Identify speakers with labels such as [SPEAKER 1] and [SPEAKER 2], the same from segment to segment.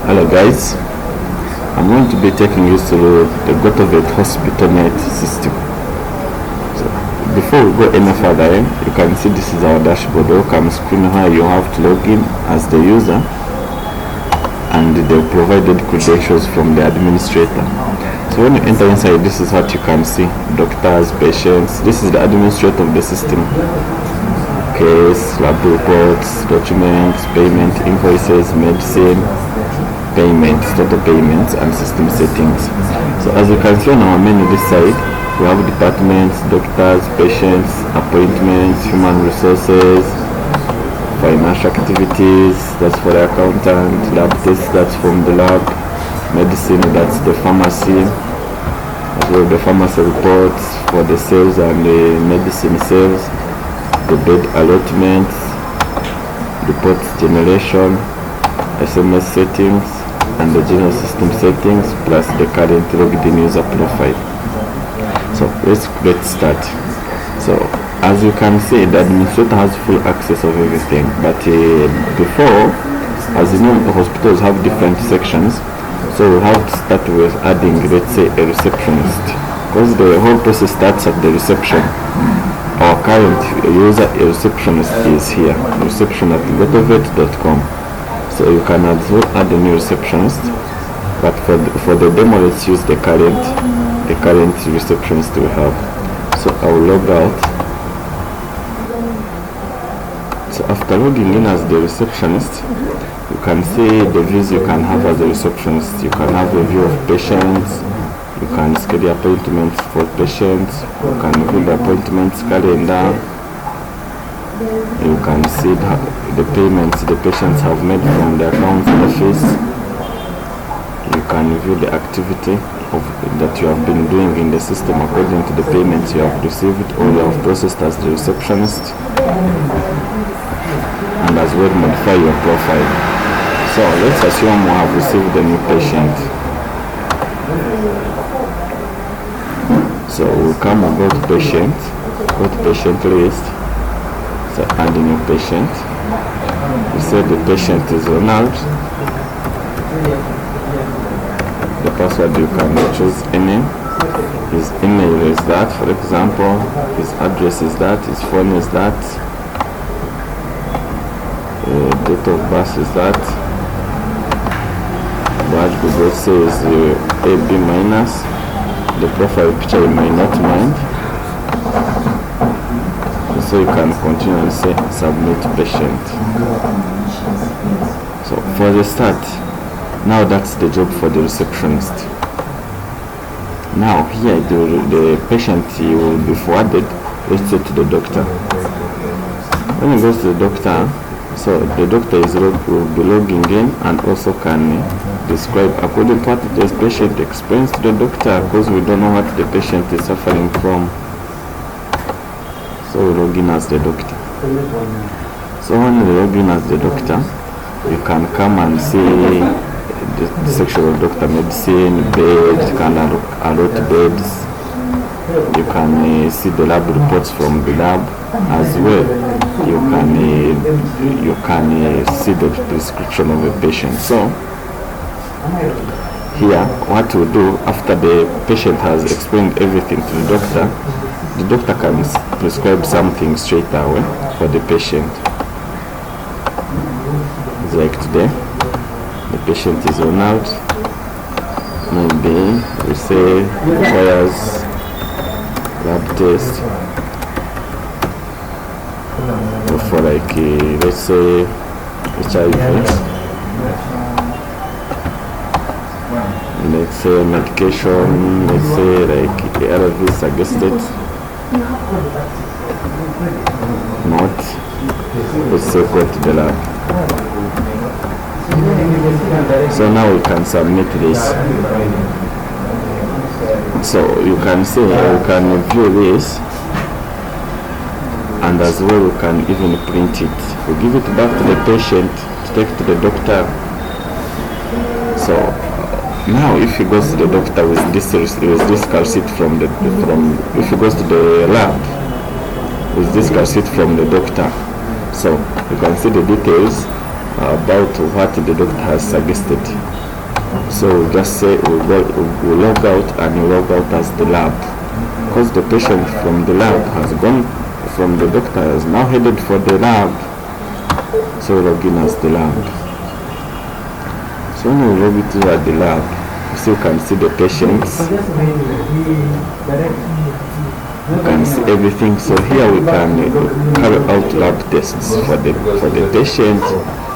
[SPEAKER 1] Hello guys, I'm going to be taking you through the Gotovate hospital net system. So before we go any further, you can see this is our dashboard. Welcome screen where you have to log in as the user and the provided credentials from the administrator. So when you enter inside, this is what you can see: doctors, patients. This is the administrator of the system. Case, lab reports, documents, payment, invoices, medicine, payments, total payments, and system settings. So as you can see on our menu this side, we have departments, doctors, patients, appointments, human resources, financial activities, that's for the accountant, lab tests, that's from the lab, medicine, that's the pharmacy, as well the pharmacy reports for the sales and the medicine sales, the bed allotments, reports generation, SMS settings, and the general system settings, plus the current logged in user profile. So let's get started. So as you can see, the administrator has full access of everything, but before, as you know, hospitals have different sections, so we have to start with adding, let's say, a receptionist, because the whole process starts at the reception. Our current user, a receptionist, is here, reception@gotovate.com. So you can as well add a new receptionist, but for the demo, let's use the current receptionist we have. So I will log out. So after logging in as the receptionist, you can see the views you can have as a receptionist. You can have a view of patients, you can schedule appointments for patients, you can view the appointments calendar, you can see the payments the patients have made from the account office. You can view the activity that you have been doing in the system according to the payments you have received or you have processed as the receptionist, and as well modify your profile. So let's assume we have received a new patient. So we'll come and go to patient list. So add a new patient. We say the patient is Ronald. The password you can choose any. His email is that, for example. His address is that. His phone is that. Date of birth is that. Badge Google says AB minus. The profile picture you might not mind. So you can continue and say submit patient. So for the start, now that's the job for the receptionist. Now here the patient will be forwarded, let's say, to the doctor. When he goes to the doctor, so the doctor will be logging in and also can describe according to what the patient explains to the doctor, because we don't know what the patient is suffering from. So we log in as the doctor. So when you log in as the doctor, you can come and see the section of doctor medicine, bed, you can allot beds, you can see the lab reports from the lab as well. You can see the prescription of a patient. So here, what we do after the patient has explained everything to the doctor can prescribe something straight away for the patient. Like today, the patient is on out. Maybe we say requires lab test for like let's say HIV. Let's say medication. Let's say like ARV suggested. Not. Let's say go to the lab. So now we can submit this. So you can see, you can view this, and as well you can even print it. We give it back to the patient to take to the doctor. So now if he goes to the doctor with this receipt if he goes to the lab with this receipt from the doctor, so you can see the details about what the doctor has suggested. So we just say we log out, and we log out as the lab, because the patient from the lab has gone from the doctor, has now headed for the lab. So we log in as the lab. So when we log it at the lab, you can see the patients, you can see everything. So here we can carry out lab tests for the patient.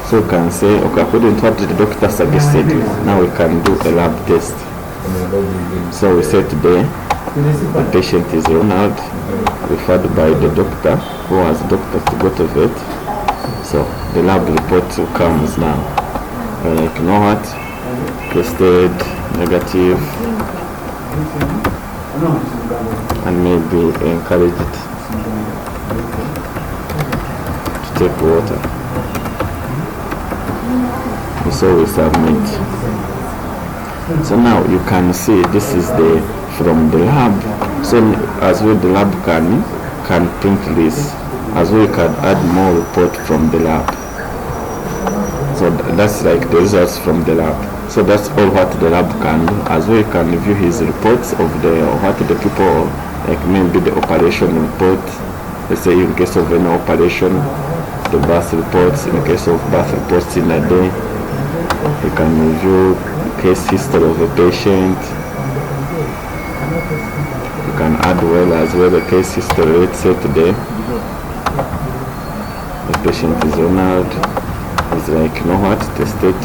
[SPEAKER 1] So we can say, okay, according to what the doctor suggested, now we can do a lab test. So we say today the patient is Ronald, referred by the doctor, who has Dr. Gotovate. So the lab report comes now. Like, you know what? Tested, negative, and maybe encouraged to take water. So we submit. So now you can see this is the from the lab. So as well the lab can print this, as well you can add more report from the lab. So that's like the results from the lab. So that's all what the lab can do. As well you can review his reports of what the people, like maybe the operation report, let's say in case of any operation, the birth reports, in case of birth reports in a day. You can review case history of a patient. You can add as well the case history. Let's say today the patient is Ronald, is like, you know what, tested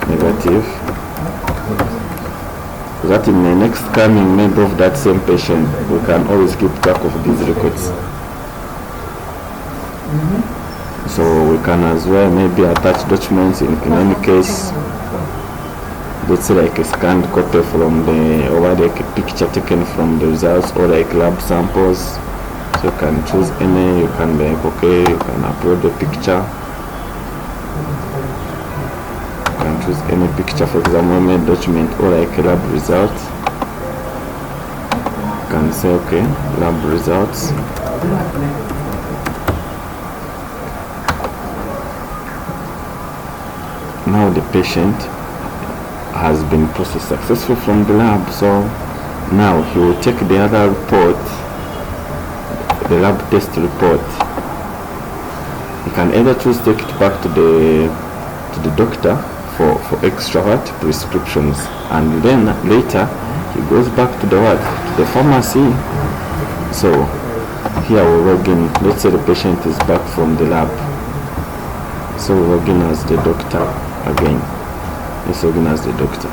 [SPEAKER 1] negative. So that in the next coming maybe of that same patient, we can always keep track of these records. So we can as well maybe attach documents in any case. Let's say like a scanned copy from or like a picture taken from the results, or like lab samples. So you can choose any, you can like, okay, you can upload the picture. You can choose any picture, for example, any document or like a lab result. You can say, okay, lab results. Now the patient has been processed successfully from the lab. So now he will take the other report, the lab test report. He can either choose to take it back to the doctor for extra prescriptions, and then later he goes back to the pharmacy. So here we log in. Let's say the patient is back from the lab. So we log in as the doctor again. Let's log in as the doctor.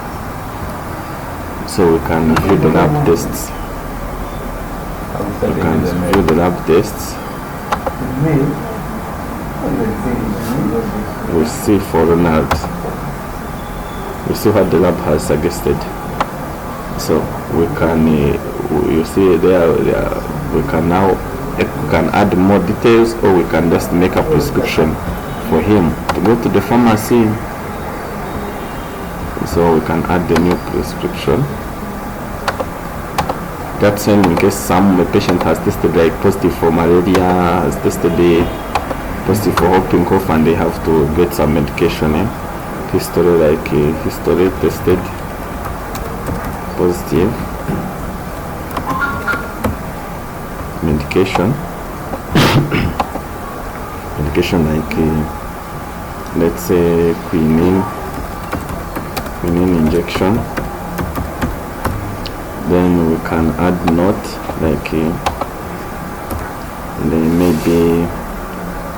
[SPEAKER 1] So we can view the lab tests. We can view the lab tests. We see for Ronald. We see what the lab has suggested. So we can, you see there, we can now add more details, or we can just make a prescription for him to go to the pharmacy. So we can add the new prescription. That's in case some patient has tested like positive for malaria, has tested positive for whooping cough, and they have to get some medication. History, like history tested positive medication. Medication like let's say quinine injection. Then we can add note, like they maybe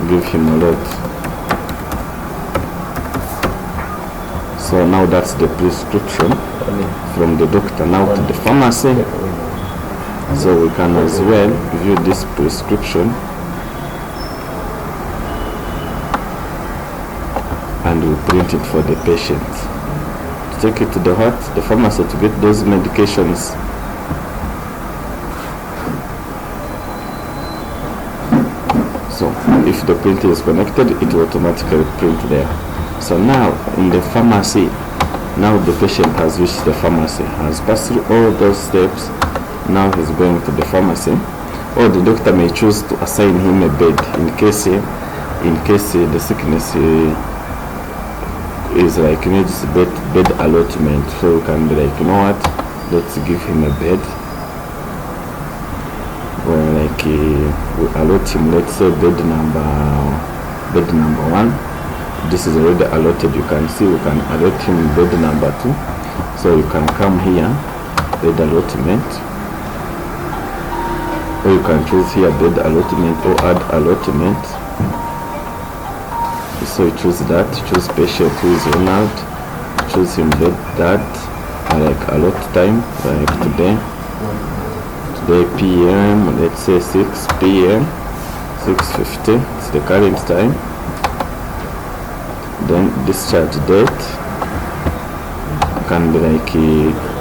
[SPEAKER 1] give him a lot. So now that's the prescription from the doctor now to the pharmacy. So we can as well view this prescription, and we print it for the patient. Take it to the pharmacy to get those medications. So if the printer is connected, it will automatically print there. So now in the pharmacy, now the patient has reached the pharmacy, has passed through all those steps. Now he's going to the pharmacy, or the doctor may choose to assign him a bed in case the sickness is like needs bed allotment, so you can be like, you know what, let's give him a bed. Or like we allot him, let's say bed number 1. This is already allotted. You can see we can allot him bed number 2. So you can come here, bed allotment, or you can choose here bed allotment or add allotment. So you choose that, choose patient who is Ronald, choose him that, like allot time, like today PM, let's say 6 PM, 6:50, it's the current time. Then discharge date, can be like,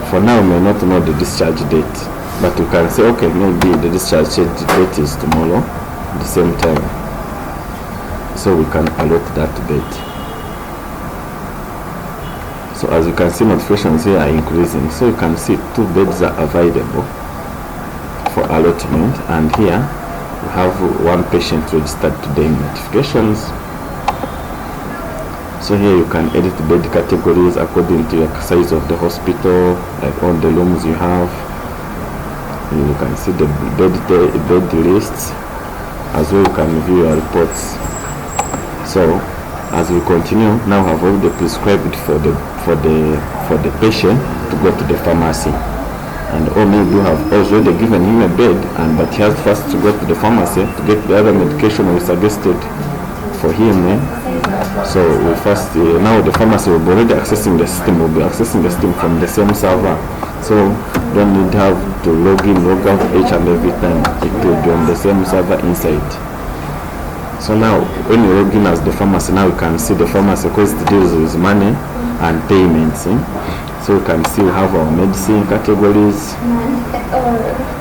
[SPEAKER 1] for now we may not know the discharge date, but you can say, okay, maybe the discharge date is tomorrow at the same time. So we can allot that bed. So as you can see, notifications here are increasing. So you can see 2 beds are available for allotment, and here we have 1 patient registered today in notifications. So here you can edit bed categories according to your size of the hospital, like all the rooms you have. You can see the bed lists, as well you can view your reports. So as we continue, now have already prescribed for the patient to go to the pharmacy, and or maybe you have already given him a bed, but he has first to go to the pharmacy to get the other medication we suggested for him. So we first now the pharmacy will be already accessing the system, will be accessing the system from the same server, so don't need to have to log in, log out each and every time. It will be on the same server inside. So now when you log in as the pharmacy, now you can see the pharmacy because it deals with money and payments. So you can see we have our medicine categories.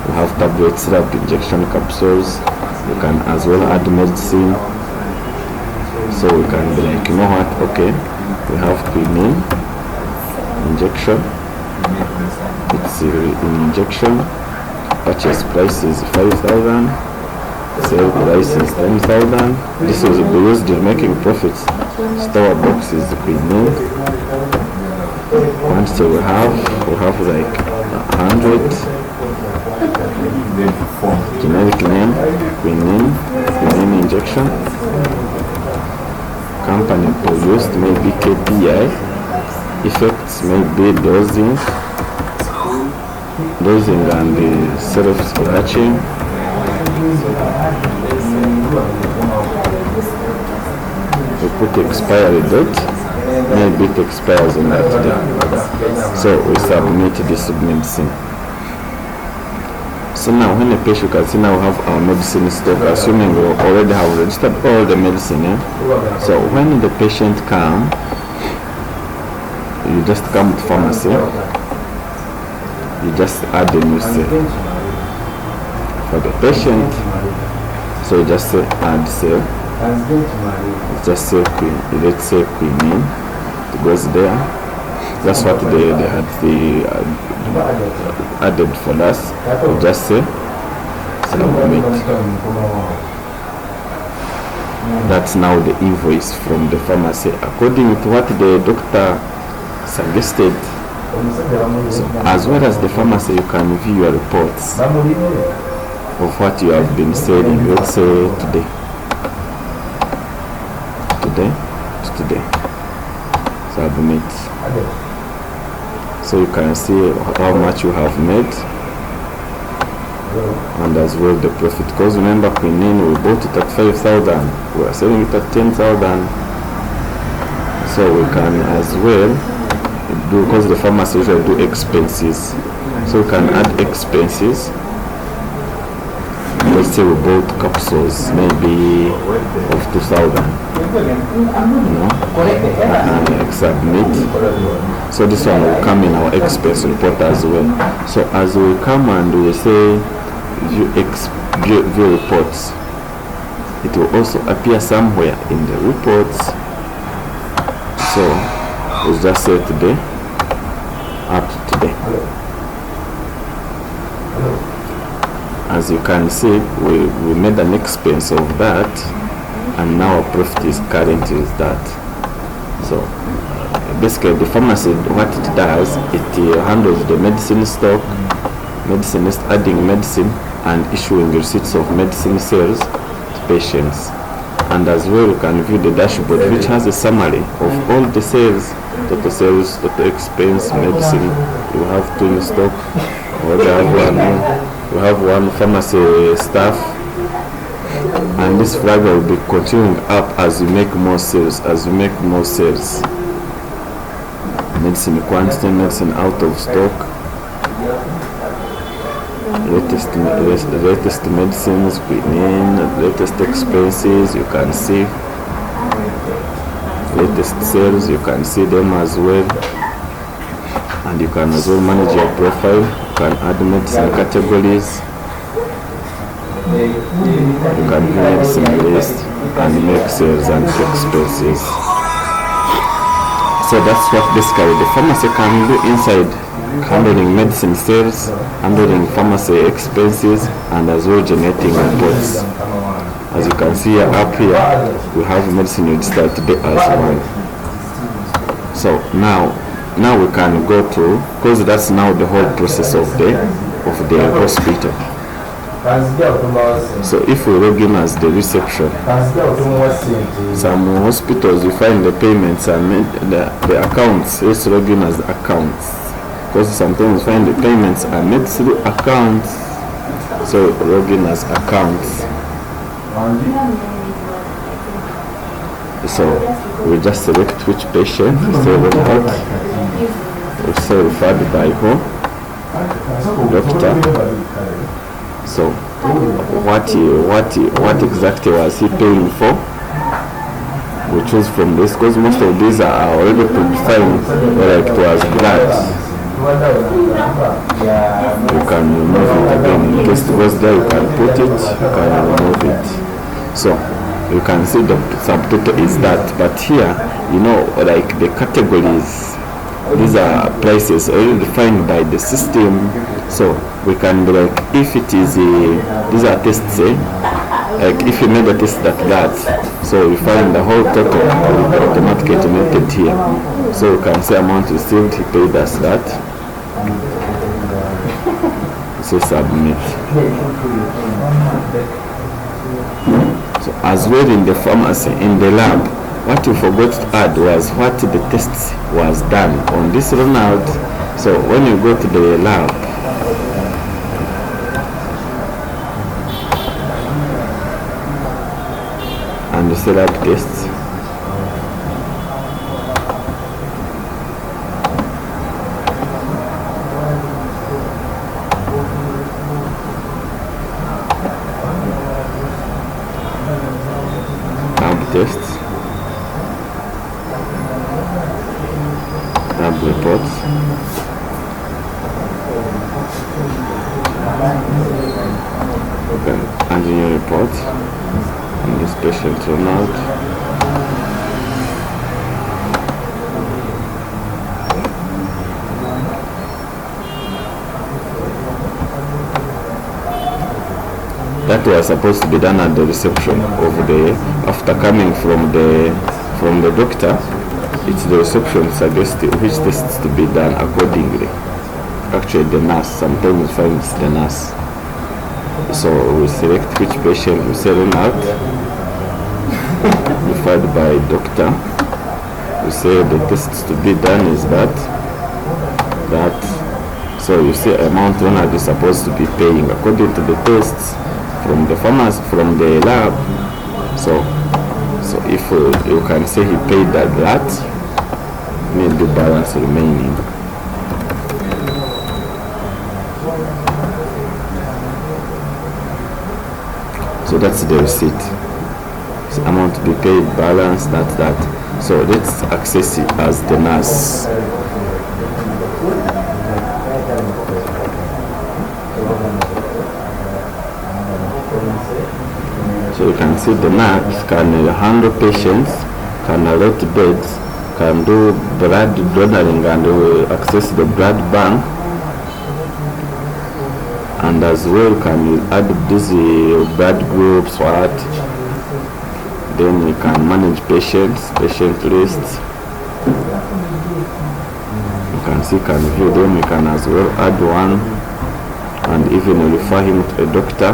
[SPEAKER 1] We have tablets, syrup, injection capsules. You can as well add medicine. So we can be like, you know what, okay, we have quinine injection, it's in injection, purchase price is 5,000, sale price is 10,000. This will be used in making profits. Store box is quinine. Quantity we have like 100. Generic name, quinine injection. Company produced maybe KPI. Effects maybe dosing and the self-patching. We put expiry date, maybe it expires on that day. So we submit this medicine. So now when the patient, can see now we have our medicine stock, assuming we already have registered all the medicine. So when the patient comes, you just come to pharmacy, you just add the new sale for the patient. So you just say add sale, just say let's say quinine, it goes there. That's what they had added for us. We just say submit. That's now the invoice from the pharmacy according to what the doctor suggested. So as well as the pharmacy, you can view your reports of what you have been selling. Let's say today, submit. So you can see how much you have made, and as well the profit. Because remember, quinine, we bought it at 5,000, we are selling it at 10,000. So we can as well do, because the pharmacy usually do expenses, so we can add expenses. Let's say we bought capsules maybe of 2,000, and submit. So this one will come in our expense report as well. So as we come and we say view reports, it will also appear somewhere in the reports. So we'll just say today, up to today. As you can see, we made an expense of that, and now our profit is current is that. So basically the pharmacy, what it does, it handles the medicine stock, medicine is adding medicine and issuing receipts of medicine sales to patients. And as well, you can view the dashboard, which has a summary of all the sales, total expense, medicine. You have two in stock, or you have one pharmacy staff, and this flag will be continuing up as you make more sales. Medicine quantity, medicine out of stock, latest medicines, quinine, latest expenses, you can see latest sales, you can see them as well. And you can as well manage your profile. You can add medicine categories, you can do medicine list and make sales and expenses. So that's what basically the pharmacy can do inside, handling medicine sales, handling pharmacy expenses, and as well generating reports. As you can see up here, we have medicine registered today as well. So now we can go to, because that's now the whole process of the hospital. So if we log in as the reception, some hospitals you find the payments and the accounts. Let's log in as accounts, because sometimes you find the payments are made through accounts. So log in as accounts. So we just select which patient, so we say referred by who? Doctor. So what exactly was he paying for? We choose from this, because most of these are already predefined, like it was blood. You can remove it again in case it was there. You can put it, you can remove it. So you can see the subtotal is that, but here, like the categories, these are prices already defined by the system. So we can be like, if it is these are tests, like if you made a test that, so you find the whole total will be automatically generated here. So you can say amount received, he paid us that. So submit. So as well in the pharmacy, in the lab, what you forgot to add was what the tests was done on this Ronald. So when you go to the lab, and you set up tests, tests, lab reports, okay, and in your report, and this patient turnout. That was supposed to be done at the reception of after coming from the doctor. It's the reception suggesting which tests to be done accordingly. Actually the nurse, sometimes we find it's the nurse. So we select which patient we send out, referred by doctor. We say the tests to be done is that. So you see amount Ronald is supposed to be paying according to the tests from the pharmacy, from the lab. So if you can say he paid that, need the balance remaining. So that's the receipt. So amount to be paid, balance, that. So let's access it as the nurse. So you can see the nurse can handle patients, can allot beds, can do blood donating and access the blood bank, and as well can you add these blood groups, then you can manage patients, patient lists. can see, can view them. You can as well add one and even refer him to a doctor.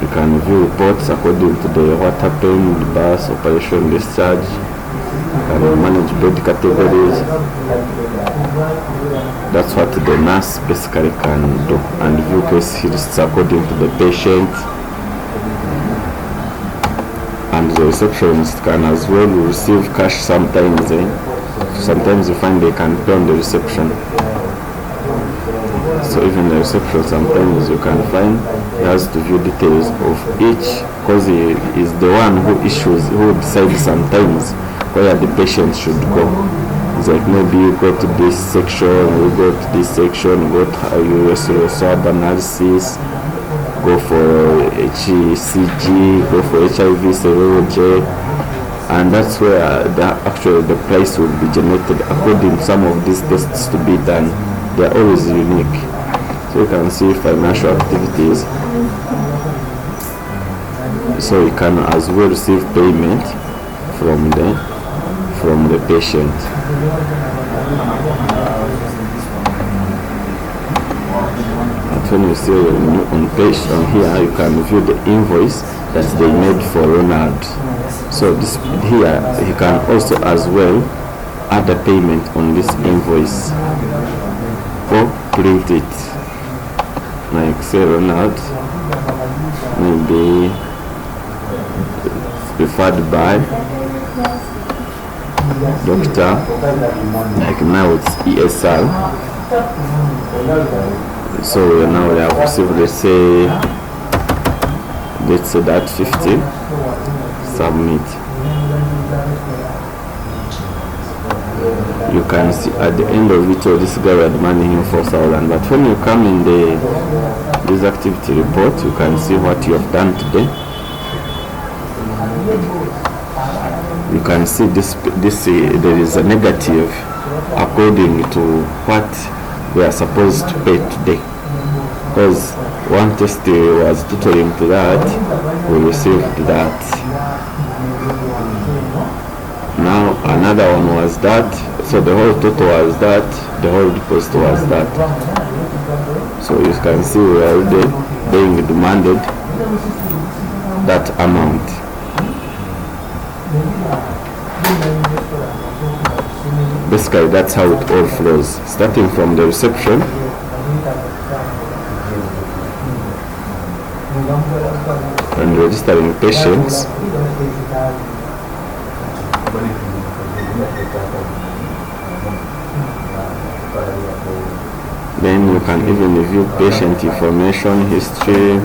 [SPEAKER 1] You can view reports according to the what happened, birth, operation, discharge. You can manage bed categories. That's what the nurse basically can do, and view case lists according to the patient. And the receptionist can as well receive cash sometimes. Sometimes you find they can pay on the reception. So even the reception, sometimes you can find he has to view details of each, because he is the one who decides sometimes where the patient should go. It's like maybe you go to this section, you go to this section, you go to your swab analysis, go for HCG, go for HIV serology, and that's where the price will be generated according to some of these tests to be done. They are always unique. So you can see financial activities. So you can as well receive payment from the patient. And when you see on page on here, you can view the invoice that they made for Ronald. So this here, he can also as well add a payment on this invoice or print it. Like say Ronald, maybe referred by doctor, like now it's ESL. So now we have received, let's say that 50, submit. You can see at the end of it, this guy had demanding him 4,000. But when you come in this activity report, you can see what you have done today. You can see this there is a negative according to what we are supposed to pay today. Because one test was tutoring to that, we received that. Now another one was that, so the whole total was that, the whole deposit was that. So you can see we are already being demanded that amount. Basically that's how it all flows, starting from the reception and registering patients. Then you can even review patient information, history,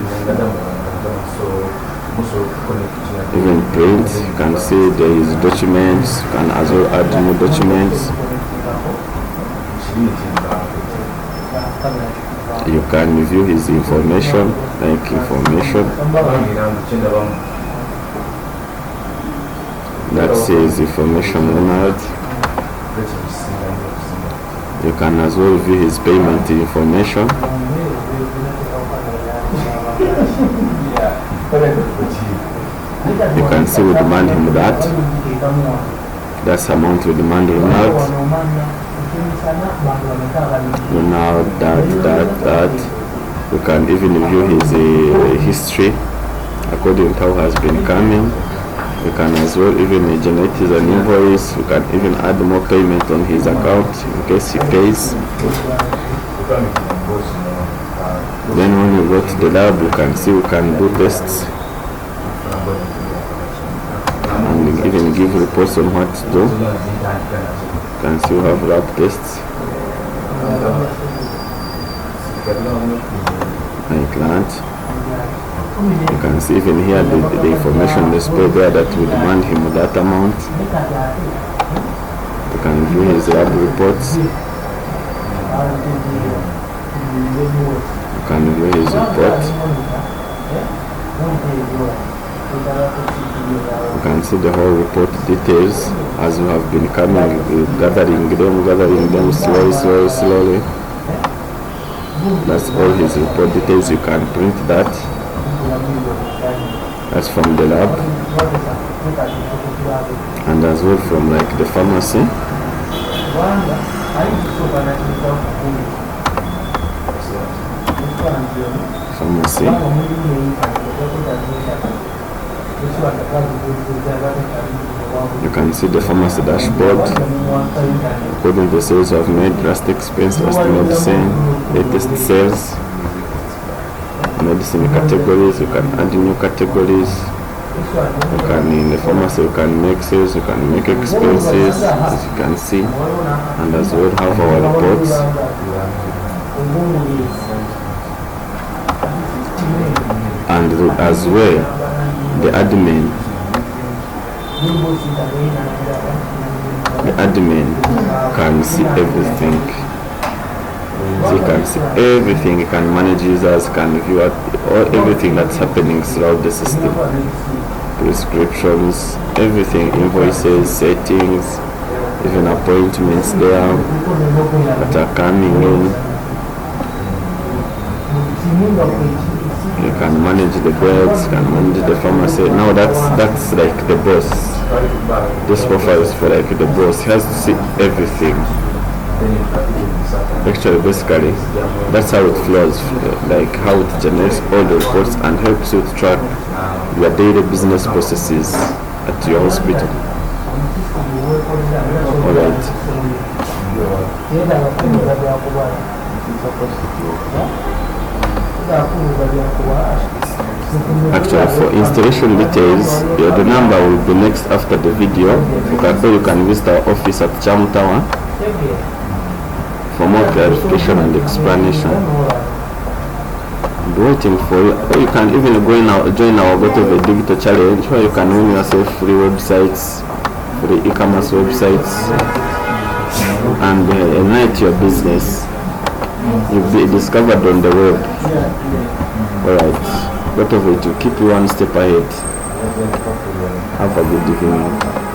[SPEAKER 1] even print. You can see there is documents, you can as well add new documents. You can review his information, like information. That says information Ronald. You can as well view his payment information. You can see we demand him that. That's amount we demand Ronald. Ronald, that. You can even view his history according to how has been coming. You can as well even generate his an invoice. You can even add more payment on his account in case he pays. Then when you go to the lab, you can see we can do tests and even give reports on what to do. You can see we have lab tests like that. You can see even here the information displayed there that we demand him that amount. You can view his lab reports. You can view his report. You can see the whole report details as we have been coming, gathering them slowly. That's all his report details. You can print that. That's from the lab. And as well from like the pharmacy. Pharmacy. You can see the pharmacy dashboard. According to the sales I've made, last expense, last medicine, latest sales, medicine categories. You can add new categories. You can, in the pharmacy, you can make sales, you can make expenses, as you can see, and as well have our reports. And as well, the admin can see everything. So you can see everything, you can manage users, can view everything that's happening throughout the system. Prescriptions, everything, invoices, settings, even appointments there that are coming in. You can manage the beds, can manage the pharmacy. Now that's like the boss. This profile is for like the boss. He has to see everything. Actually, basically, that's how it flows, like how it generates all the reports and helps you to track your daily business processes at your hospital. Alright. Actually, for installation details, the number will be next after the video. You can visit our office at Chamu Tower for more clarification and explanation. I'm waiting for you. Or you can even join our Gotovate digital challenge where you can win yourself free websites, free e-commerce websites, and ignite your business. You'll be discovered on the web. Alright, Gotovate will keep you one step ahead. Have a good evening.